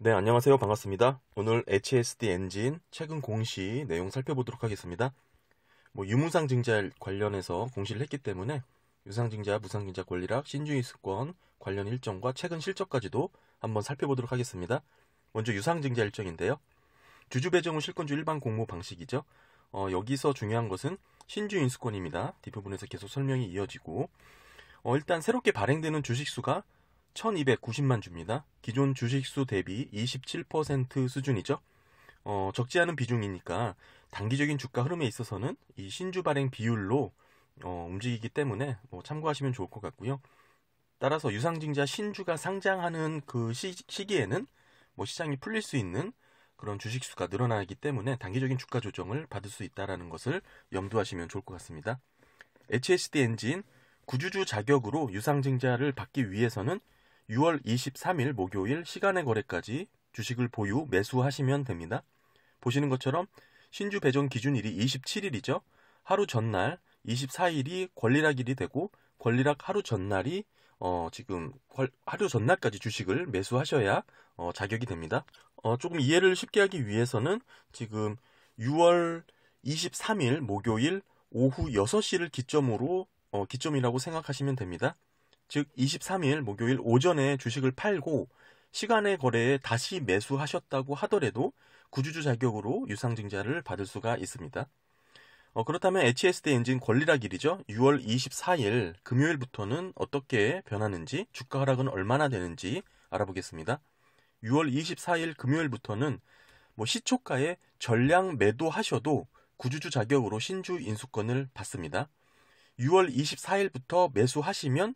네, 안녕하세요. 반갑습니다. 오늘 HSD 엔진 최근 공시 내용 살펴보도록 하겠습니다. 유무상증자 관련해서 공시를 했기 때문에 유상증자, 무상증자 권리락, 신주인수권 관련 일정과 최근 실적까지도 한번 살펴보도록 하겠습니다. 먼저 유상증자 일정인데요. 주주배정 후 실권주 일반 공모 방식이죠. 여기서 중요한 것은 신주인수권입니다. 뒷부분에서 계속 설명이 이어지고 일단 새롭게 발행되는 주식수가 1290만 주입니다. 기존 주식수 대비 27% 수준이죠. 적지 않은 비중이니까 단기적인 주가 흐름에 있어서는 이 신주 발행 비율로 움직이기 때문에 참고하시면 좋을 것 같고요. 따라서 유상증자 신주가 상장하는 그 시기에는 시장이 풀릴 수 있는 그런 주식수가 늘어나기 때문에 단기적인 주가 조정을 받을 수 있다는 것을 염두하시면 좋을 것 같습니다. HSD 엔진 구주주 자격으로 유상증자를 받기 위해서는 6월 23일 목요일 시간의 거래까지 주식을 보유, 매수하시면 됩니다. 보시는 것처럼 신주 배정 기준일이 27일이죠. 하루 전날 24일이 권리락일이 되고 권리락 하루 전날이 지금 하루 전날까지 주식을 매수하셔야 자격이 됩니다. 조금 이해를 쉽게 하기 위해서는 지금 6월 23일 목요일 오후 6시를 기점이라고 생각하시면 됩니다. 즉 23일 목요일 오전에 주식을 팔고 시간의 거래에 다시 매수하셨다고 하더라도 구주주 자격으로 유상증자를 받을 수가 있습니다. 그렇다면 HSD 엔진 권리락일이죠. 6월 24일 금요일부터는 어떻게 변하는지, 주가 하락은 얼마나 되는지 알아보겠습니다. 6월 24일 금요일부터는 시초가에 전량 매도하셔도 구주주 자격으로 신주 인수권을 받습니다. 6월 24일부터 매수하시면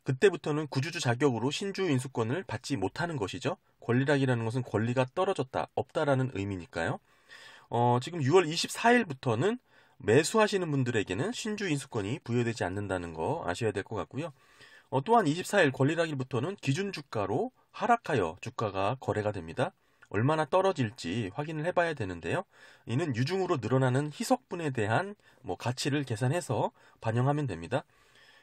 그때부터는 구주주 자격으로 신주 인수권을 받지 못하는 것이죠. 권리락이라는 것은 권리가 떨어졌다, 없다라는 의미니까요. 지금 6월 24일부터는 매수하시는 분들에게는 신주 인수권이 부여되지 않는다는 거 아셔야 될 것 같고요. 또한 24일 권리락일부터는 기준 주가로 하락하여 주가가 거래가 됩니다. 얼마나 떨어질지 확인을 해봐야 되는데요. 이는 유중으로 늘어나는 희석분에 대한 가치를 계산해서 반영하면 됩니다.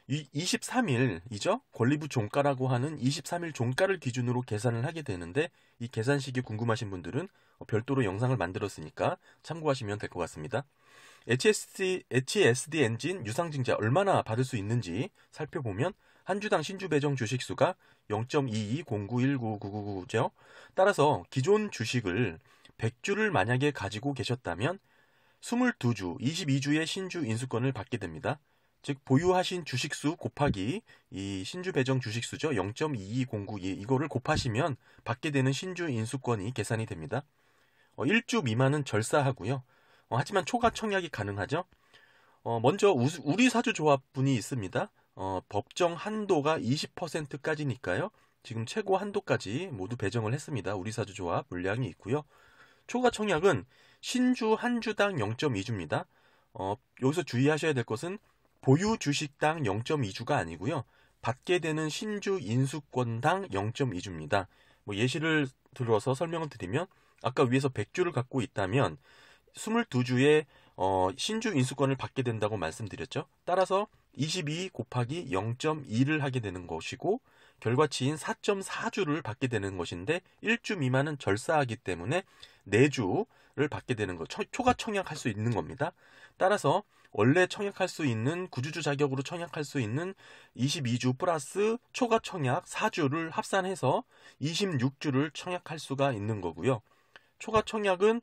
23일이죠. 권리부 종가라고 하는 23일 종가를 기준으로 계산을 하게 되는데 이 계산식이 궁금하신 분들은 별도로 영상을 만들었으니까 참고하시면 될 것 같습니다. HSD 엔진 유상증자 얼마나 받을 수 있는지 살펴보면 한 주당 신주 배정 주식수가 0.22091999죠. 따라서 기존 주식을 100주를 만약에 가지고 계셨다면 22주, 22주의 신주 인수권을 받게 됩니다. 즉 보유하신 주식수 곱하기 이 신주 배정 주식수죠. 0.22092 이거를 곱하시면 받게 되는 신주 인수권이 계산이 됩니다. 1주 미만은 절사하고요. 하지만 초과 청약이 가능하죠. 먼저 우리사주조합분이 있습니다. 법정 한도가 20%까지니까요. 지금 최고 한도까지 모두 배정을 했습니다. 우리사주조합 물량이 있고요. 초과 청약은 신주 한 주당 0.2주입니다. 여기서 주의하셔야 될 것은 보유 주식당 0.2주가 아니고요. 받게 되는 신주 인수권당 0.2주입니다. 예시를 들어서 설명을 드리면 아까 위에서 100주를 갖고 있다면 22주의 신주 인수권을 받게 된다고 말씀드렸죠. 따라서 22 곱하기 0.2를 하게 되는 것이고 결과치인 4.4주를 받게 되는 것인데 1주 미만은 절사하기 때문에 4주를 받게 되는 것, 초과 청약할 수 있는 겁니다. 따라서 원래 청약할 수 있는 구주주 자격으로 청약할 수 있는 22주 플러스 초과 청약 4주를 합산해서 26주를 청약할 수가 있는 거고요. 초과 청약은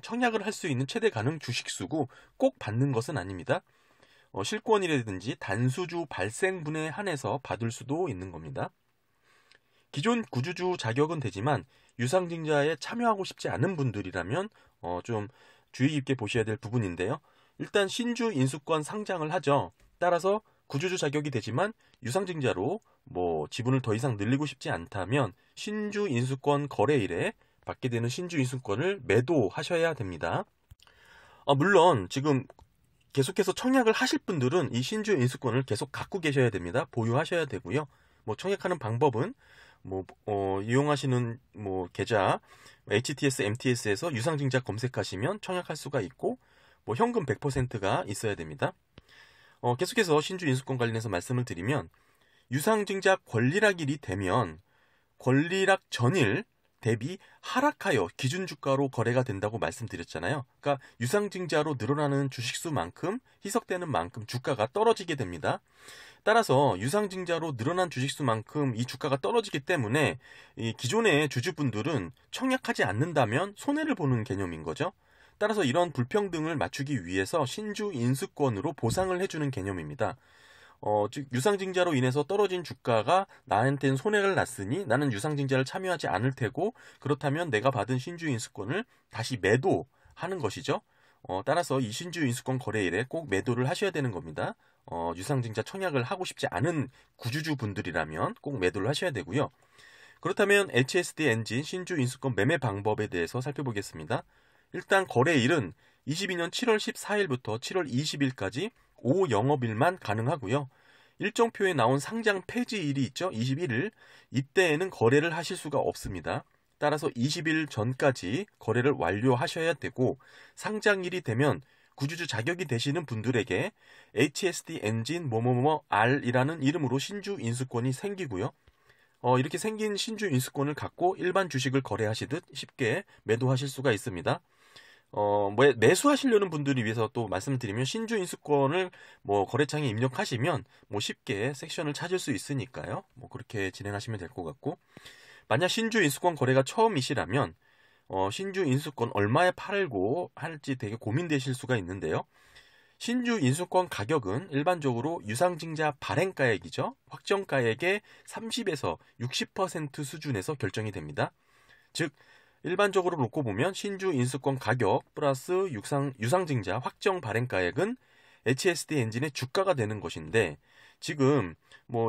청약을 할 수 있는 최대 가능 주식수고 꼭 받는 것은 아닙니다. 실권이라든지 단수주 발생분에 한해서 받을 수도 있는 겁니다. 기존 구주주 자격은 되지만 유상증자에 참여하고 싶지 않은 분들이라면 좀 주의 깊게 보셔야 될 부분인데요. 일단 신주 인수권 상장을 하죠. 따라서 구주주 자격이 되지만 유상증자로 지분을 더 이상 늘리고 싶지 않다면 신주 인수권 거래일에 받게 되는 신주 인수권을 매도하셔야 됩니다. 물론 지금 계속해서 청약을 하실 분들은 이 신주 인수권을 계속 갖고 계셔야 됩니다. 보유하셔야 되고요. 청약하는 방법은 이용하시는 계좌 HTS, MTS에서 유상증자 검색하시면 청약할 수가 있고 현금 100%가 있어야 됩니다. 계속해서 신주 인수권 관련해서 말씀을 드리면 유상증자 권리락일이 되면 권리락 전일 대비 하락하여 기준주가로 거래가 된다고 말씀드렸잖아요. 그러니까 유상증자로 늘어나는 주식수만큼 희석되는 만큼 주가가 떨어지게 됩니다. 따라서 유상증자로 늘어난 주식수만큼 이 주가가 떨어지기 때문에 이 기존의 주주분들은 청약하지 않는다면 손해를 보는 개념인 거죠. 따라서 이런 불평등을 맞추기 위해서 신주 인수권으로 보상을 해주는 개념입니다. 즉 유상증자로 인해서 떨어진 주가가 나한테는 손해를 났으니 나는 유상증자를 참여하지 않을 테고, 그렇다면 내가 받은 신주 인수권을 다시 매도하는 것이죠. 따라서 이 신주 인수권 거래일에 꼭 매도를 하셔야 되는 겁니다. 유상증자 청약을 하고 싶지 않은 구주주 분들이라면 꼭 매도를 하셔야 되고요. 그렇다면 HSD 엔진 신주 인수권 매매 방법에 대해서 살펴보겠습니다. 일단 거래일은 22년 7월 14일부터 7월 20일까지 오후 영업일만 가능하고요. 일정표에 나온 상장 폐지일이 있죠. 21일. 이때에는 거래를 하실 수가 없습니다. 따라서 20일 전까지 거래를 완료하셔야 되고, 상장일이 되면 구주주 자격이 되시는 분들에게 HSD 엔진 뭐뭐뭐 R이라는 이름으로 신주 인수권이 생기고요. 이렇게 생긴 신주 인수권을 갖고 일반 주식을 거래하시듯 쉽게 매도하실 수가 있습니다. 매수하시려는 분들을 위해서 또 말씀드리면, 신주 인수권을 거래창에 입력하시면 쉽게 섹션을 찾을 수 있으니까요. 그렇게 진행하시면 될 것 같고, 만약 신주 인수권 거래가 처음이시라면 신주 인수권 얼마에 팔고 할지 되게 고민되실 수가 있는데요. 신주 인수권 가격은 일반적으로 유상증자 발행가액이죠. 확정가액의 30에서 60% 수준에서 결정이 됩니다. 즉 일반적으로 놓고 보면 신주 인수권 가격 플러스 유상증자 확정 발행가액은 HSD 엔진의 주가가 되는 것인데, 지금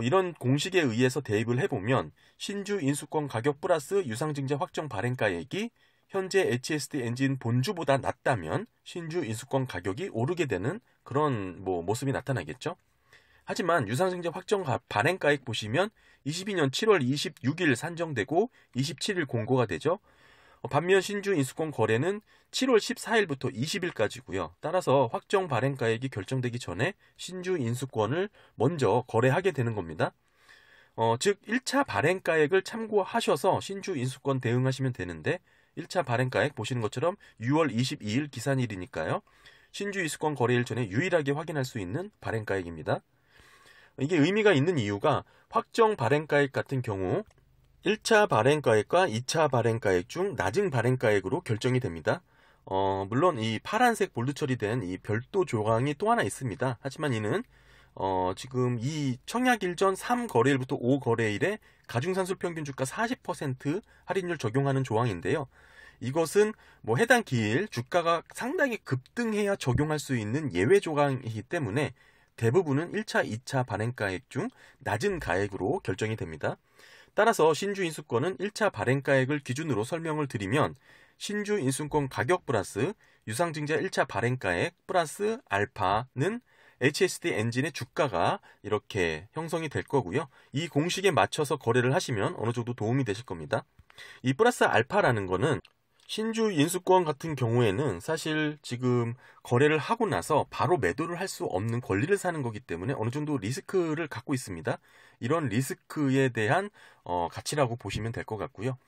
이런 공식에 의해서 대입을 해보면 신주 인수권 가격 플러스 유상증자 확정 발행가액이 현재 HSD 엔진 본주보다 낮다면 신주 인수권 가격이 오르게 되는 그런 모습이 나타나겠죠. 하지만 유상증자 확정 발행가액 보시면 22년 7월 26일 산정되고 27일 공고가 되죠. 반면 신주 인수권 거래는 7월 14일부터 20일까지고요. 따라서 확정 발행가액이 결정되기 전에 신주 인수권을 먼저 거래하게 되는 겁니다. 즉 1차 발행가액을 참고하셔서 신주 인수권 대응하시면 되는데, 1차 발행가액 보시는 것처럼 6월 22일 기산일이니까요. 신주 인수권 거래일 전에 유일하게 확인할 수 있는 발행가액입니다. 이게 의미가 있는 이유가 확정 발행가액 같은 경우 1차 발행가액과 2차 발행가액 중 낮은 발행가액으로 결정이 됩니다. 물론 이 파란색 볼드 처리된 이 별도 조항이 또 하나 있습니다. 하지만 이는 지금 이 청약일 전 3거래일부터 5거래일에 가중산술 평균주가 40% 할인율 적용하는 조항인데요. 이것은 해당 기일 주가가 상당히 급등해야 적용할 수 있는 예외 조항이기 때문에 대부분은 1차, 2차 발행가액 중 낮은 가액으로 결정이 됩니다. 따라서 신주 인수권은 1차 발행가액을 기준으로 설명을 드리면 신주 인수권 가격 플러스 유상증자 1차 발행가액 플러스 알파는 HSD 엔진의 주가가 이렇게 형성이 될 거고요. 이 공식에 맞춰서 거래를 하시면 어느 정도 도움이 되실 겁니다. 이 플러스 알파라는 거는 신주 인수권 같은 경우에는 사실 지금 거래를 하고 나서 바로 매도를 할 수 없는 권리를 사는 거기 때문에 어느 정도 리스크를 갖고 있습니다. 이런 리스크에 대한 가치라고 보시면 될 것 같고요.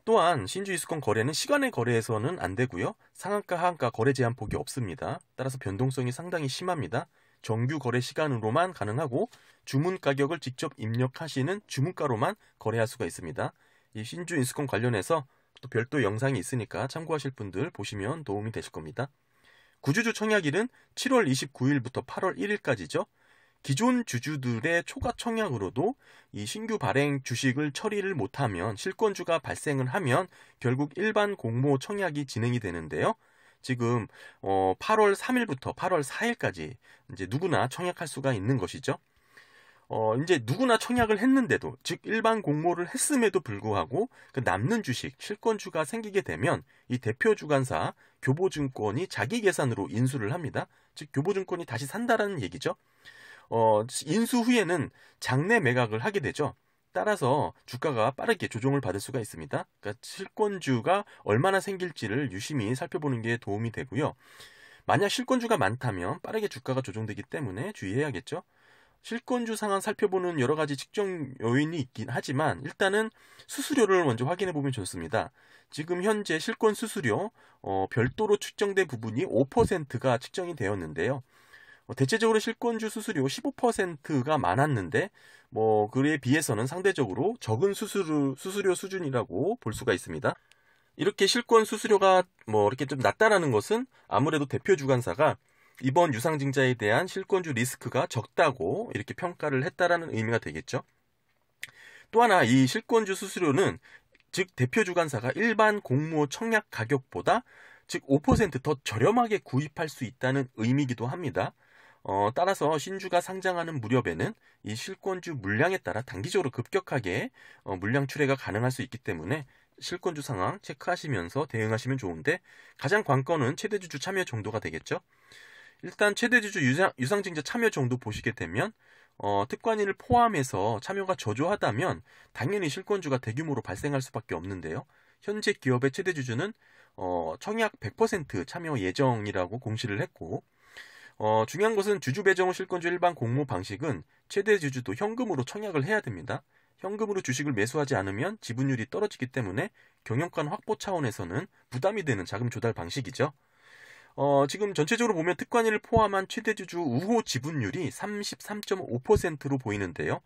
또한 신주 인수권 거래는 시간의 거래에서는 안 되고요. 상한가, 하한가 거래 제한 폭이 없습니다. 따라서 변동성이 상당히 심합니다. 정규 거래 시간으로만 가능하고 주문 가격을 직접 입력하시는 주문가로만 거래할 수가 있습니다. 이 신주 인수권 관련해서 또 별도 영상이 있으니까 참고하실 분들 보시면 도움이 되실 겁니다. 구주주 청약일은 7월 29일부터 8월 1일까지죠. 기존 주주들의 초과 청약으로도 이 신규 발행 주식을 처리를 못하면 실권주가 발생을 하면 결국 일반 공모 청약이 진행이 되는데요. 지금 8월 3일부터 8월 4일까지 이제 누구나 청약할 수가 있는 것이죠. 이제 누구나 청약을 했는데도, 즉 일반 공모를 했음에도 불구하고 그 남는 주식, 실권주가 생기게 되면 이 대표 주관사 교보증권이 자기 계산으로 인수를 합니다. 즉 교보증권이 다시 산다라는 얘기죠. 인수 후에는 장내 매각을 하게 되죠. 따라서 주가가 빠르게 조정을 받을 수가 있습니다. 그러니까 실권주가 얼마나 생길지를 유심히 살펴보는 게 도움이 되고요. 만약 실권주가 많다면 빠르게 주가가 조정되기 때문에 주의해야겠죠. 실권주 상황 살펴보는 여러 가지 측정 요인이 있긴 하지만 일단은 수수료를 먼저 확인해 보면 좋습니다. 지금 현재 실권 수수료 별도로 측정된 부분이 5%가 측정이 되었는데요. 대체적으로 실권주 수수료 15%가 많았는데 그에 비해서는 상대적으로 적은 수수료 수준이라고 볼 수가 있습니다. 이렇게 실권 수수료가 이렇게 좀 낮다라는 것은 아무래도 대표 주관사가 이번 유상증자에 대한 실권주 리스크가 적다고 이렇게 평가를 했다라는 의미가 되겠죠. 또 하나 이 실권주 수수료는 즉 대표 주관사가 일반 공모 청약 가격보다 즉 5% 더 저렴하게 구입할 수 있다는 의미이기도 합니다. 따라서 신주가 상장하는 무렵에는 이 실권주 물량에 따라 단기적으로 급격하게 물량 출회가 가능할 수 있기 때문에 실권주 상황 체크하시면서 대응하시면 좋은데 가장 관건은 최대주주 참여 정도가 되겠죠. 일단 최대주주 유상증자 참여 정도 보시게 되면 특관인을 포함해서 참여가 저조하다면 당연히 실권주가 대규모로 발생할 수밖에 없는데요. 현재 기업의 최대주주는 청약 100% 참여 예정이라고 공시를 했고 중요한 것은 주주 배정 후 실권주 일반 공모 방식은 최대주주도 현금으로 청약을 해야 됩니다. 현금으로 주식을 매수하지 않으면 지분율이 떨어지기 때문에 경영권 확보 차원에서는 부담이 되는 자금 조달 방식이죠. 지금 전체적으로 보면 특관인을 포함한 최대주주 우호 지분율이 33.5%로 보이는데요.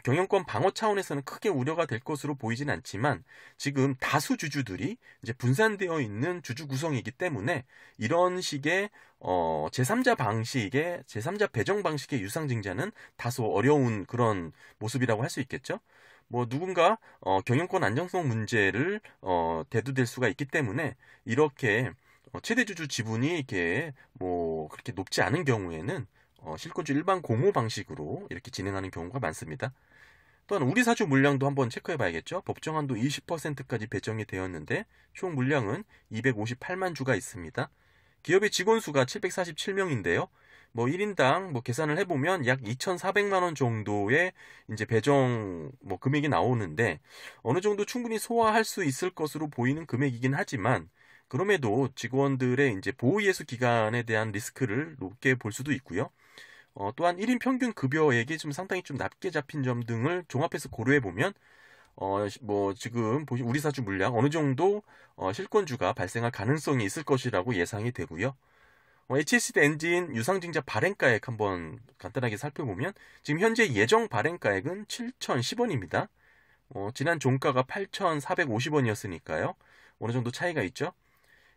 경영권 방어 차원에서는 크게 우려가 될 것으로 보이진 않지만 지금 다수 주주들이 이제 분산되어 있는 주주 구성이기 때문에 이런 식의 제3자 배정 방식의 유상증자는 다소 어려운 그런 모습이라고 할 수 있겠죠. 누군가 경영권 안정성 문제를 대두될 수가 있기 때문에 이렇게 최대주주 지분이 이렇게 그렇게 높지 않은 경우에는 실권주 일반 공모 방식으로 이렇게 진행하는 경우가 많습니다. 또한 우리 사주 물량도 한번 체크해 봐야겠죠. 법정 한도 20%까지 배정이 되었는데 총 물량은 258만 주가 있습니다. 기업의 직원 수가 747명인데요. 1인당 계산을 해보면 약 2,400만 원 정도의 이제 배정 금액이 나오는데 어느 정도 충분히 소화할 수 있을 것으로 보이는 금액이긴 하지만 그럼에도 직원들의 이제 보호예수 기간에 대한 리스크를 높게 볼 수도 있고요. 또한 1인 평균 급여액이 좀 상당히 좀 낮게 잡힌 점 등을 종합해서 고려해 보면 지금 우리 사주 물량 어느 정도 실권주가 발생할 가능성이 있을 것이라고 예상이 되고요. HSD 엔진 유상증자 발행가액 한번 간단하게 살펴보면 지금 현재 예정 발행가액은 7,010원입니다. 지난 종가가 8,450원이었으니까요. 어느 정도 차이가 있죠.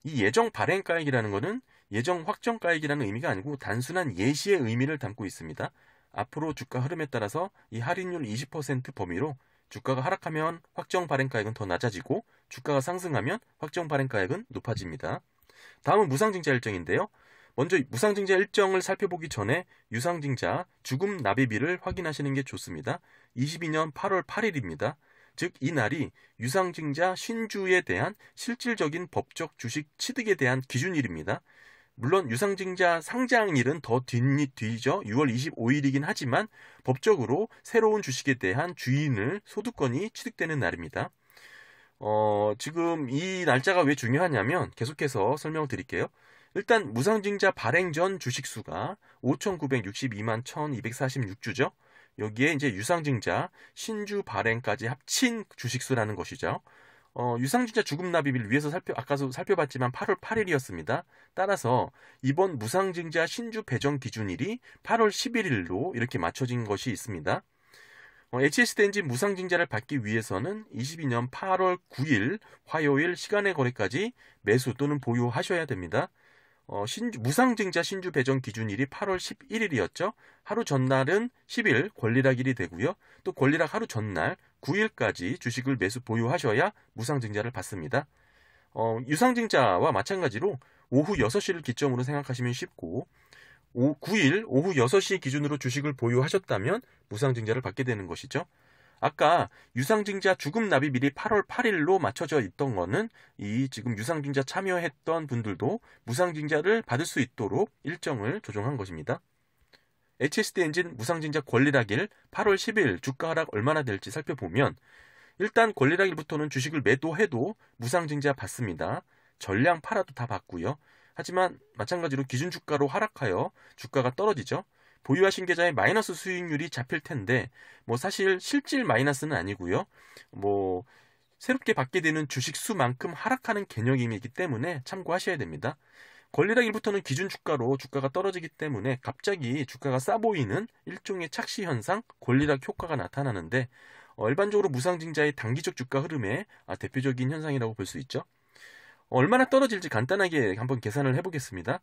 이 예정 발행가액이라는 것은 예정 확정가액이라는 의미가 아니고 단순한 예시의 의미를 담고 있습니다. 앞으로 주가 흐름에 따라서 이 할인율 20% 범위로 주가가 하락하면 확정 발행가액은 더 낮아지고 주가가 상승하면 확정 발행가액은 높아집니다. 다음은 무상증자 일정인데요. 먼저 무상증자 일정을 살펴보기 전에 유상증자 주금 납입일을 확인하시는 게 좋습니다. 22년 8월 8일입니다. 즉 이날이 유상증자 신주에 대한 실질적인 법적 주식 취득에 대한 기준일입니다. 물론 유상증자 상장일은 더 뒤죠. 6월 25일이긴 하지만 법적으로 새로운 주식에 대한 주인을 소득권이 취득되는 날입니다. 지금 이 날짜가 왜 중요하냐면 계속해서 설명을 드릴게요. 일단 무상증자 발행 전 주식수가 5,962만 1,246주죠. 여기에 이제 유상증자 신주 발행까지 합친 주식수라는 것이죠. 유상증자 주금 납입일 위에서 아까도 살펴봤지만 8월 8일이었습니다. 따라서 이번 무상증자 신주 배정 기준일이 8월 11일로 이렇게 맞춰진 것이 있습니다. HSD 엔진 무상증자를 받기 위해서는 22년 8월 9일 화요일 시간의 거래까지 매수 또는 보유하셔야 됩니다. 무상증자 신주 배정 기준일이 8월 11일이었죠. 하루 전날은 10일 권리락일이 되고요. 또 권리락 하루 전날 9일까지 주식을 매수 보유하셔야 무상증자를 받습니다. 유상증자와 마찬가지로 오후 6시를 기점으로 생각하시면 쉽고 9일 오후 6시 기준으로 주식을 보유하셨다면 무상증자를 받게 되는 것이죠. 아까 유상증자 주금 납입일이 8월 8일로 맞춰져 있던 거는 이 지금 유상증자 참여했던 분들도 무상증자를 받을 수 있도록 일정을 조정한 것입니다. HSD 엔진 무상증자 권리락일 8월 10일 주가 하락 얼마나 될지 살펴보면 일단 권리락일부터는 주식을 매도해도 무상증자 받습니다. 전량 팔아도 다 받고요. 하지만 마찬가지로 기준주가로 하락하여 주가가 떨어지죠. 보유하신 계좌에 마이너스 수익률이 잡힐 텐데 뭐 사실 실질 마이너스는 아니고요. 뭐 새롭게 받게 되는 주식 수만큼 하락하는 개념이기 때문에 참고하셔야 됩니다. 권리락 일부터는 기준 주가로 주가가 떨어지기 때문에 갑자기 주가가 싸 보이는 일종의 착시 현상, 권리락 효과가 나타나는데 일반적으로 무상증자의 단기적 주가 흐름의 대표적인 현상이라고 볼 수 있죠. 얼마나 떨어질지 간단하게 한번 계산을 해보겠습니다.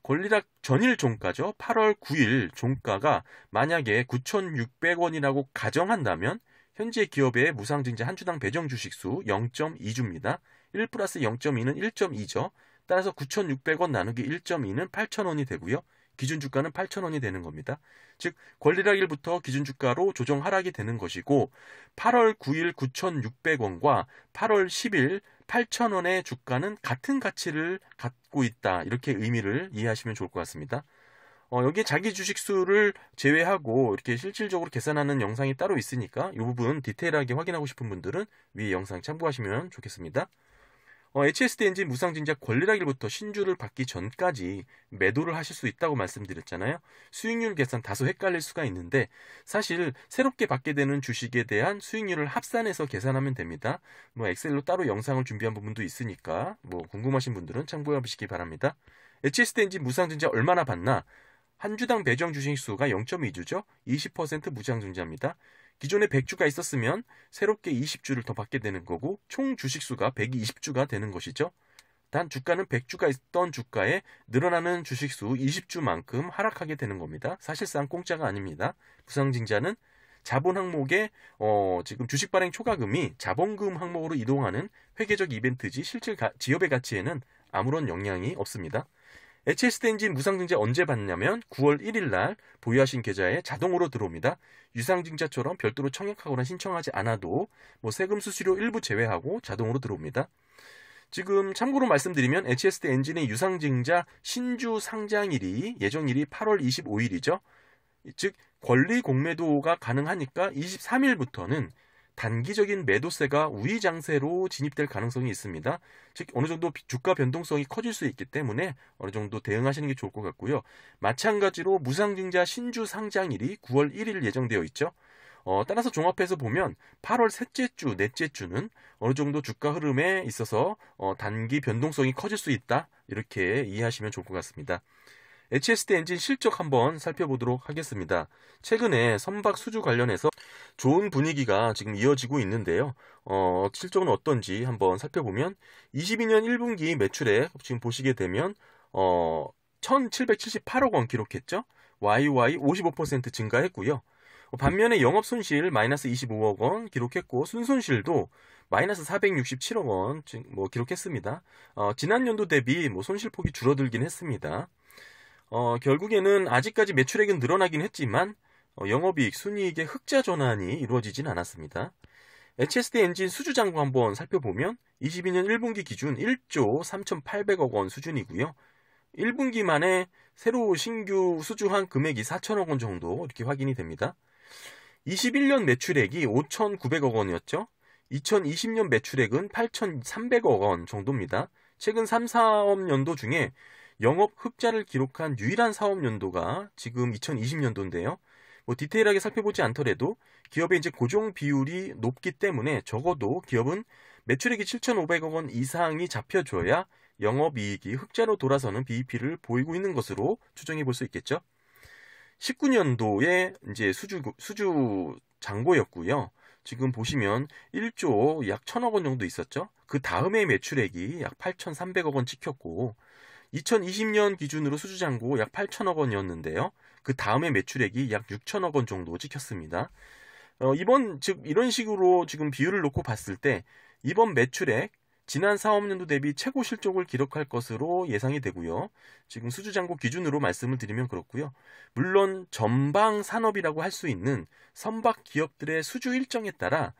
권리락 전일 종가죠. 8월 9일 종가가 만약에 9,600원이라고 가정한다면 현재 기업의 무상증자 한 주당 배정 주식수 0.2주입니다. 1 플러스 0.2는 1.2죠. 따라서 9,600원 나누기 1.2는 8,000원이 되고요. 기준주가는 8,000원이 되는 겁니다. 즉 권리락일부터 기준주가로 조정 하락이 되는 것이고 8월 9일 9,600원과 8월 10일 8,000원의 주가는 같은 가치를 갖고 있다. 이렇게 의미를 이해하시면 좋을 것 같습니다. 여기에 자기 주식수를 제외하고 이렇게 실질적으로 계산하는 영상이 따로 있으니까 이 부분 디테일하게 확인하고 싶은 분들은 위에 영상 참고하시면 좋겠습니다. HSD 엔진 무상증자 권리락일부터 신주를 받기 전까지 매도를 하실 수 있다고 말씀드렸잖아요. 수익률 계산 다소 헷갈릴 수가 있는데 사실 새롭게 받게 되는 주식에 대한 수익률을 합산해서 계산하면 됩니다. 뭐 엑셀로 따로 영상을 준비한 부분도 있으니까 뭐 궁금하신 분들은 참고해 보시기 바랍니다. HSD 엔진 무상증자 얼마나 받나? 한 주당 배정 주식 수가 0.2주죠. 20% 무상증자입니다. 기존에 100주가 있었으면 새롭게 20주를 더 받게 되는 거고 총 주식수가 120주가 되는 것이죠. 단 주가는 100주가 있던 주가에 늘어나는 주식수 20주만큼 하락하게 되는 겁니다. 사실상 공짜가 아닙니다. 무상증자는 자본 항목에 지금 주식 발행 초과금이 자본금 항목으로 이동하는 회계적 이벤트지 실질 지역의 가치에는 아무런 영향이 없습니다. HSD 엔진 무상증자 언제 받냐면 9월 1일 날 보유하신 계좌에 자동으로 들어옵니다. 유상증자처럼 별도로 청약하거나 신청하지 않아도 뭐 세금 수수료 일부 제외하고 자동으로 들어옵니다. 지금 참고로 말씀드리면 HSD 엔진의 유상증자 신주 상장일이 예정일이 8월 25일이죠. 즉 권리 공매도가 가능하니까 23일부터는 단기적인 매도세가 우위장세로 진입될 가능성이 있습니다. 즉 어느 정도 주가 변동성이 커질 수 있기 때문에 어느 정도 대응하시는 게 좋을 것 같고요. 마찬가지로 무상증자 신주 상장일이 9월 1일 예정되어 있죠. 따라서 종합해서 보면 8월 셋째 주, 넷째 주는 어느 정도 주가 흐름에 있어서 단기 변동성이 커질 수 있다. 이렇게 이해하시면 좋을 것 같습니다. HSD 엔진 실적 한번 살펴보도록 하겠습니다. 최근에 선박 수주 관련해서 좋은 분위기가 지금 이어지고 있는데요. 실적은 어떤지 한번 살펴보면 22년 1분기 매출액 지금 보시게 되면 1,778억 원 기록했죠. YY 55% 증가했고요. 반면에 영업손실 마이너스 25억 원 기록했고 순손실도 마이너스 467억 원 기록했습니다. 지난 연도 대비 손실폭이 줄어들긴 했습니다. 결국에는 아직까지 매출액은 늘어나긴 했지만 영업이익, 순이익의 흑자 전환이 이루어지진 않았습니다. HSD 엔진 수주잔고 한번 살펴보면 22년 1분기 기준 1조 3,800억 원 수준이고요. 1분기 만에 새로 신규 수주한 금액이 4천억 원 정도 이렇게 확인이 됩니다. 21년 매출액이 5,900억 원이었죠. 2020년 매출액은 8,300억 원 정도입니다. 최근 3, 4업연도 중에 영업 흑자를 기록한 유일한 사업연도가 지금 2020년도인데요. 디테일하게 살펴보지 않더라도 기업의 이제 고정 비율이 높기 때문에 적어도 기업은 매출액이 7,500억 원 이상이 잡혀줘야 영업이익이 흑자로 돌아서는 BEP를 보이고 있는 것으로 추정해 볼 수 있겠죠. 19년도에 이제 수주 잔고였고요. 지금 보시면 1조 약 1,000억 원 정도 있었죠. 그 다음에 매출액이 약 8,300억 원 찍혔고 2020년 기준으로 수주잔고 약 8천억 원이었는데요. 그 다음에 매출액이 약 6천억 원 정도 찍혔습니다. 이런 식으로 지금 비율을 놓고 봤을 때 이번 매출액 지난 사업연도 대비 최고 실적을 기록할 것으로 예상이 되고요. 지금 수주잔고 기준으로 말씀을 드리면 그렇고요. 물론 전방 산업이라고 할 수 있는 선박 기업들의 수주 일정에 따라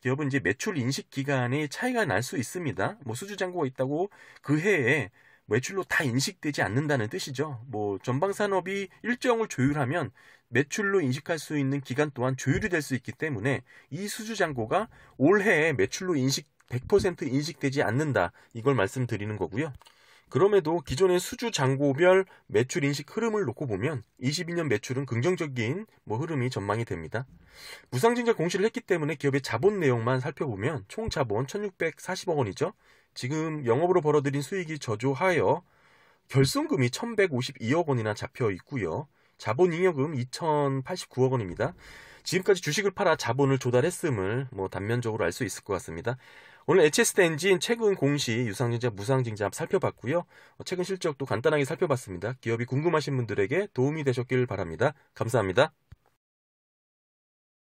기업은 이제 매출 인식 기간에 차이가 날 수 있습니다. 수주잔고가 있다고 그 해에 매출로 다 인식되지 않는다는 뜻이죠. 전방산업이 일정을 조율하면 매출로 인식할 수 있는 기간 또한 조율이 될 수 있기 때문에 이 수주잔고가 올해에 매출로 100% 인식되지 않는다. 이걸 말씀드리는 거고요. 그럼에도 기존의 수주 잔고별 매출 인식 흐름을 놓고 보면 22년 매출은 긍정적인 흐름이 전망이 됩니다. 무상증자 공시를 했기 때문에 기업의 자본 내용만 살펴보면 총 자본 1640억 원이죠. 지금 영업으로 벌어들인 수익이 저조하여 결손금이 1152억 원이나 잡혀 있고요. 자본잉여금 2089억 원입니다. 지금까지 주식을 팔아 자본을 조달했음을 단면적으로 알 수 있을 것 같습니다. 오늘 HSD 엔진 최근 공시, 유상증자, 무상증자 살펴봤고요. 최근 실적도 간단하게 살펴봤습니다. 기업이 궁금하신 분들에게 도움이 되셨길 바랍니다. 감사합니다.